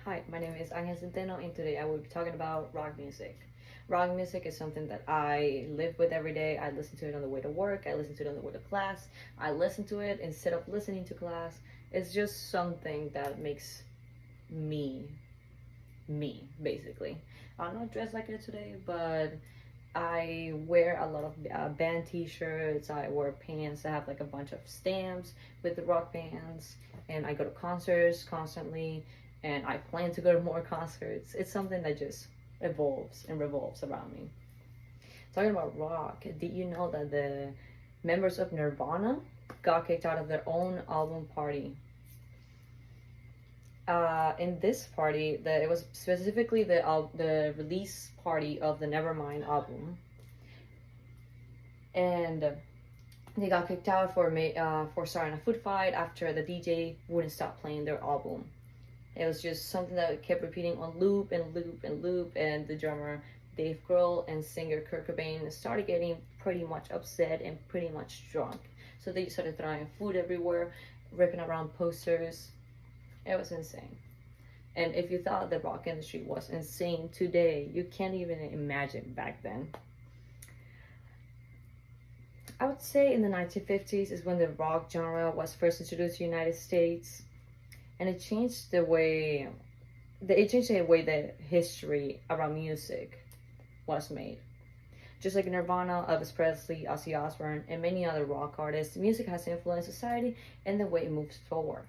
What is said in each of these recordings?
Hi, my name is Anya Centeno, and today I will be talking about rock music. Rock music is something that I live with every day. I listen to it on the way to work, I listen to it on the way to class, I listen to it instead of listening to class. It's just something that makes me, basically. I'm not dressed like it today, but I wear a lot of band t-shirts, I wear pants that have like a bunch of stamps with the rock bands, and I go to concerts constantly, and I plan to go to more concerts. It's something that just evolves and revolves around me. Talking about rock, did you know that the members of Nirvana got kicked out of their own album party? In this party, it was specifically the release party of the Nevermind album, and they got kicked out for starting a food fight after the DJ wouldn't stop playing their album. It was just something that kept repeating on loop and loop and loop, and the drummer Dave Grohl and singer Kurt Cobain started getting pretty much upset and pretty much drunk. So they started throwing food everywhere, ripping around posters. It was insane. And if you thought the rock industry was insane today, you can't even imagine back then. I would say in the 1950s is when the rock genre was first introduced to the United States, and it changed the way the history around music was made. Just like Nirvana, Elvis Presley, Ozzy Osbourne, and many other rock artists, music has influenced society and the way it moves forward.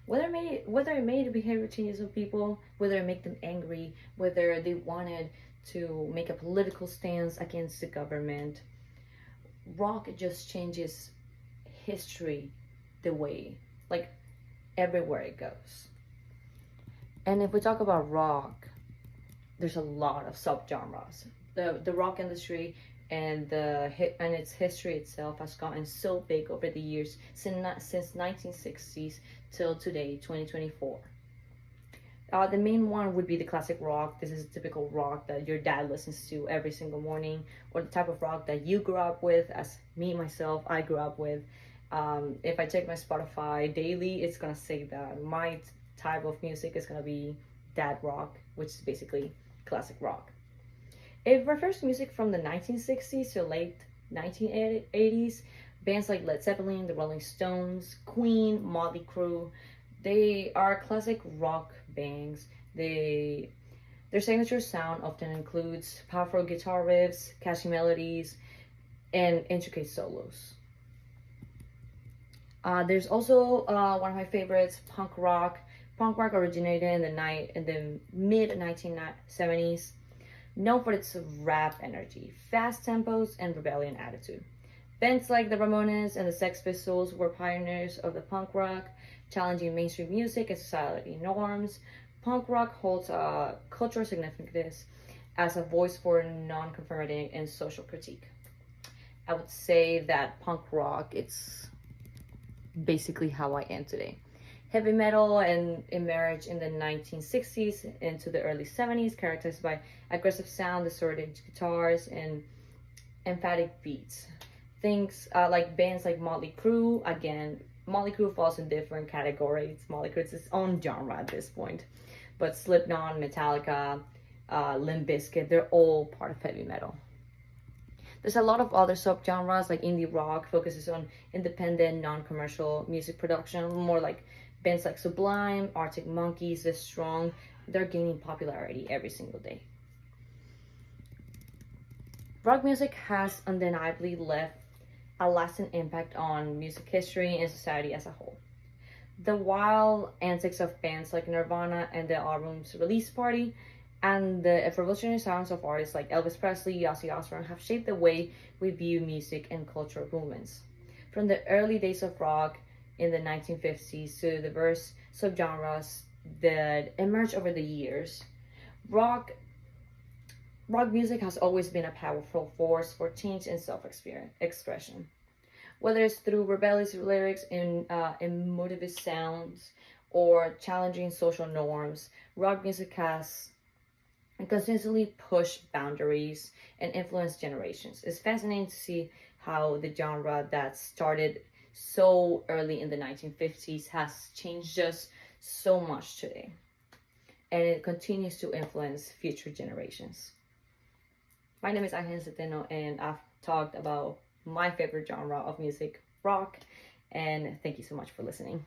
Whether it made behavior changes of people, whether it made them angry, whether they wanted to make a political stance against the government, rock just changes history the way, like, everywhere it goes. And if we talk about rock, there's a lot of subgenres. The rock industry and its history itself has gotten so big over the years since 1960s till today, 2024. The main one would be the classic rock. This is typical rock that your dad listens to every single morning, or the type of rock that you grew up with, as me, myself, I grew up with. If I check my Spotify daily, it's gonna say that my type of music is gonna be dad rock, which is basically classic rock. It refers to music from the 1960s to late 1980s. Bands like Led Zeppelin, the Rolling Stones, Queen, Motley Crue, they are classic rock bands. Their signature sound often includes powerful guitar riffs, catchy melodies, and intricate solos. There's also one of my favorites, punk rock. Punk rock originated in the mid 1970s, known for its rap energy, fast tempos, and rebellion attitude. Bands like the Ramones and the Sex Pistols were pioneers of the punk rock, challenging mainstream music and society norms. Punk rock holds a cultural significance as a voice for non-conformity and social critique. I would say that punk rock, it's basically how I am today. Heavy metal and emerged in the 1960s into the early 70s, characterized by aggressive sound, distorted guitars, and emphatic beats. Things like bands like Motley Crue, again, Motley Crue falls in different categories. Motley Crue is its own genre at this point. But Slipknot, Metallica, Limp Bizkit, they're all part of heavy metal. There's a lot of other subgenres like indie rock, focuses on independent, non-commercial music production, more like bands like Sublime, Arctic Monkeys, The Strong. They're gaining popularity every single day. Rock music has undeniably left a lasting impact on music history and society as a whole. The wild antics of bands like Nirvana and the album's release party, and the revolutionary sounds of artists like Elvis Presley, Ozzy Osbourne have shaped the way we view music and cultural movements. From the early days of rock in the 1950s to the diverse subgenres that emerged over the years, rock music has always been a powerful force for change and self-expression. Whether it's through rebellious lyrics and emotive sounds or challenging social norms, rock music has consistently pushed boundaries and influenced generations. It's fascinating to see how the genre that started so early in the 1950s has changed just so much today. and it continues to influence future generations. My name is Angel Centeno, and I've talked about my favorite genre of music, rock, and thank you so much for listening.